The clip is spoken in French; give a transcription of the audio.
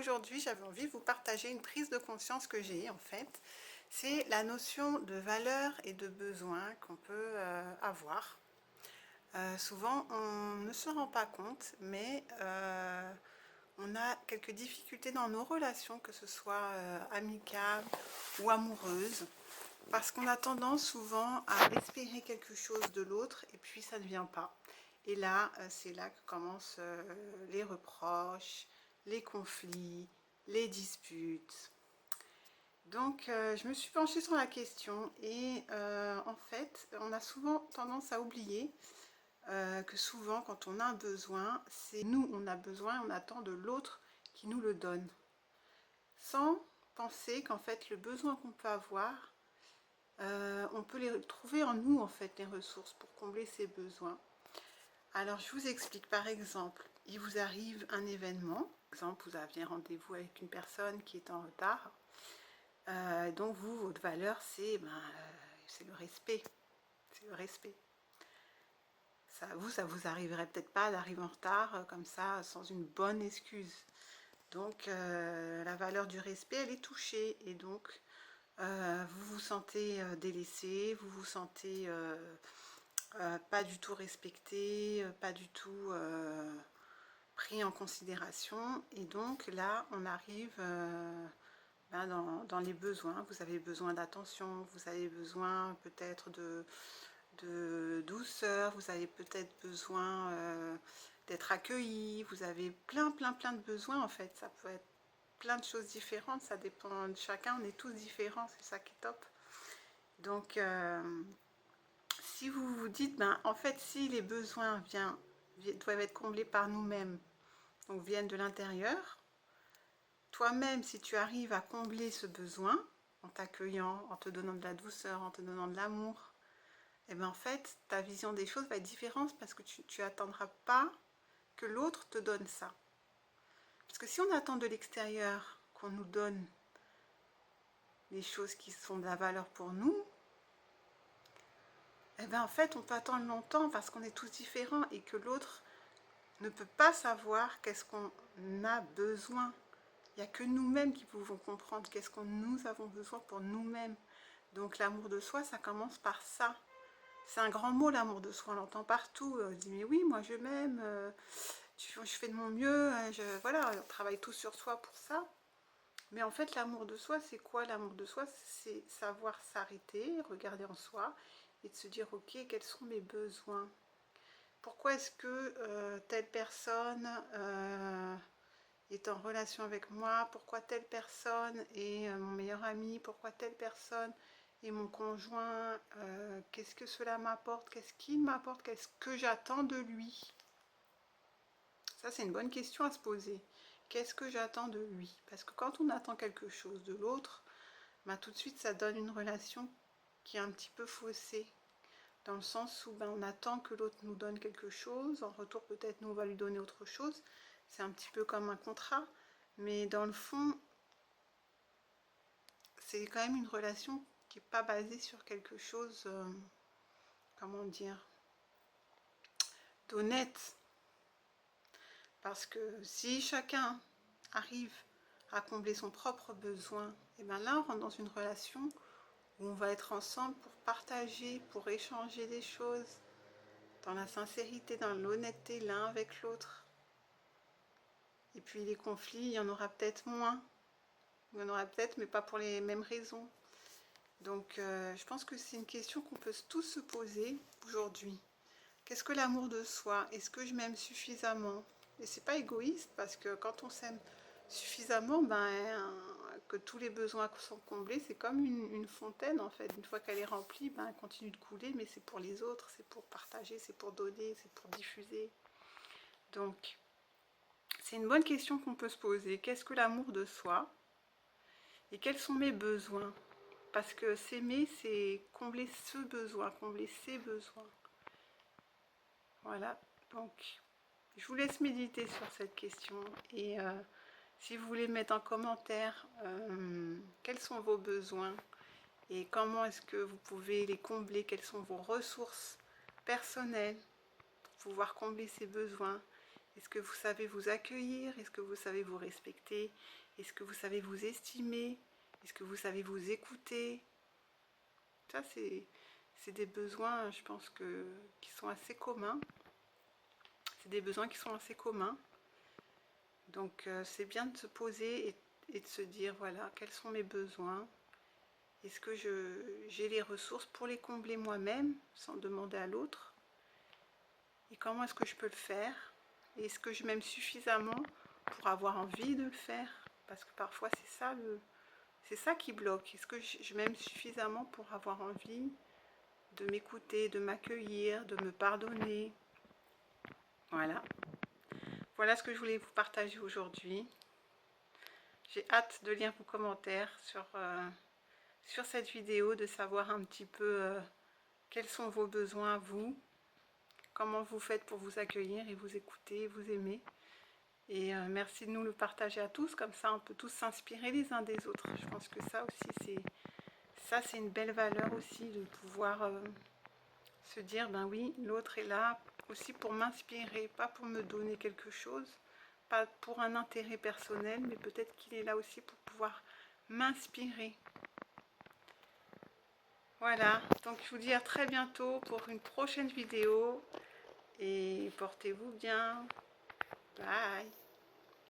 Aujourd'hui, j'avais envie de vous partager une prise de conscience que j'ai en fait. C'est la notion de valeur et de besoin qu'on peut avoir. Souvent, on ne se rend pas compte, mais on a quelques difficultés dans nos relations, que ce soit amicales ou amoureuses, parce qu'on a tendance souvent à espérer quelque chose de l'autre et puis ça ne vient pas. Et là, c'est là que commencent les reproches, les conflits, les disputes. Donc, je me suis penchée sur la question et en fait, on a souvent tendance à oublier que souvent, quand on a un besoin, c'est nous, on a besoin, on attend de l'autre qui nous le donne. Sans penser qu'en fait, le besoin qu'on peut avoir, on peut les trouver en nous, en fait, les ressources pour combler ces besoins. Alors, je vous explique. Par exemple, il vous arrive un événement. Par exemple, vous aviez rendez-vous avec une personne qui est en retard. Donc, vous, votre valeur, c'est le respect. C'est le respect. Ça vous arriverait peut-être pas d'arriver en retard comme ça, sans une bonne excuse. Donc, la valeur du respect, elle est touchée. Et donc, vous vous sentez délaissé, vous vous sentez pas du tout respecté, pas du tout pris en considération. Et donc là, on arrive dans les besoins. Vous avez besoin d'attention, vous avez besoin peut-être de douceur, vous avez peut-être besoin d'être accueilli, vous avez plein de besoins en fait. Ça peut être plein de choses différentes, ça dépend de chacun, on est tous différents, c'est ça qui est top. Donc, si vous vous dites, en fait, si les besoins doivent être comblés par nous-mêmes, donc viennent de l'intérieur, toi-même, si tu arrives à combler ce besoin, en t'accueillant, en te donnant de la douceur, en te donnant de l'amour, et bien en fait, ta vision des choses va être différente parce que tu n'attendras pas que l'autre te donne ça. Parce que si on attend de l'extérieur qu'on nous donne les choses qui sont de la valeur pour nous, et bien en fait, on peut attendre longtemps parce qu'on est tous différents et que l'autre ne peut pas savoir qu'est-ce qu'on a besoin. Il n'y a que nous-mêmes qui pouvons comprendre qu'est-ce que nous avons besoin pour nous-mêmes. Donc l'amour de soi, ça commence par ça. C'est un grand mot, l'amour de soi, on l'entend partout. On dit mais oui, moi je m'aime, je fais de mon mieux, voilà, on travaille tous sur soi pour ça. Mais en fait, l'amour de soi, c'est quoi? L'amour de soi, c'est savoir s'arrêter, regarder en soi et de se dire ok, quels sont mes besoins? Pourquoi est-ce que telle personne est en relation avec moi? Pourquoi telle personne est mon meilleur ami? Pourquoi telle personne est mon conjoint? Qu'est-ce que cela m'apporte? Qu'est-ce qu'il m'apporte? Qu'est-ce que j'attends de lui? Ça, c'est une bonne question à se poser. Qu'est-ce que j'attends de lui? Parce que quand on attend quelque chose de l'autre, tout de suite, ça donne une relation qui est un petit peu faussée. Dans le sens où on attend que l'autre nous donne quelque chose, en retour peut-être nous on va lui donner autre chose. C'est un petit peu comme un contrat, mais dans le fond, c'est quand même une relation qui n'est pas basée sur quelque chose, comment dire, d'honnête. Parce que si chacun arrive à combler son propre besoin, et bien là on rentre dans une relation où on va être ensemble pour partager, pour échanger des choses, dans la sincérité, dans l'honnêteté l'un avec l'autre. Et puis les conflits, il y en aura peut-être moins. Il y en aura peut-être, mais pas pour les mêmes raisons. Donc je pense que c'est une question qu'on peut tous se poser aujourd'hui. Qu'est-ce que l'amour de soi? Est-ce que je m'aime suffisamment? Et c'est pas égoïste parce que quand on s'aime suffisamment, que tous les besoins sont comblés, c'est comme une fontaine en fait. Une fois qu'elle est remplie, elle continue de couler, mais c'est pour les autres, c'est pour partager, c'est pour donner, c'est pour diffuser. Donc, c'est une bonne question qu'on peut se poser. Qu'est-ce que l'amour de soi? Et quels sont mes besoins? Parce que s'aimer, c'est combler ce besoin, combler ses besoins. Voilà, donc je vous laisse méditer sur cette question. Et si vous voulez mettre en commentaire quels sont vos besoins et comment est-ce que vous pouvez les combler, quelles sont vos ressources personnelles pour pouvoir combler ces besoins, Est-ce que vous savez vous accueillir? Est-ce que vous savez vous respecter? Est-ce que vous savez vous estimer? Est-ce que vous savez vous écouter? Ça, c'est des besoins, je pense, qui sont assez communs. C'est des besoins qui sont assez communs. Donc, c'est bien de se poser et de se dire, voilà, quels sont mes besoins? Est-ce que j'ai les ressources pour les combler moi-même, sans demander à l'autre? Et comment est-ce que je peux le faire? Et est-ce que je m'aime suffisamment pour avoir envie de le faire? Parce que parfois, c'est ça qui bloque. Est-ce que je m'aime suffisamment pour avoir envie de m'écouter, de m'accueillir, de me pardonner? Voilà. Voilà ce que je voulais vous partager aujourd'hui. J'ai hâte de lire vos commentaires sur cette vidéo, de savoir un petit peu quels sont vos besoins à vous, comment vous faites pour vous accueillir et vous écouter, vous aimer. Et merci de nous le partager à tous, comme ça on peut tous s'inspirer les uns des autres. Je pense que ça aussi, c'est une belle valeur aussi, de pouvoir se dire, ben oui, l'autre est là aussi pour m'inspirer, pas pour me donner quelque chose, pas pour un intérêt personnel, mais peut-être qu'il est là aussi pour pouvoir m'inspirer. Voilà, donc je vous dis à très bientôt pour une prochaine vidéo et portez-vous bien. Bye.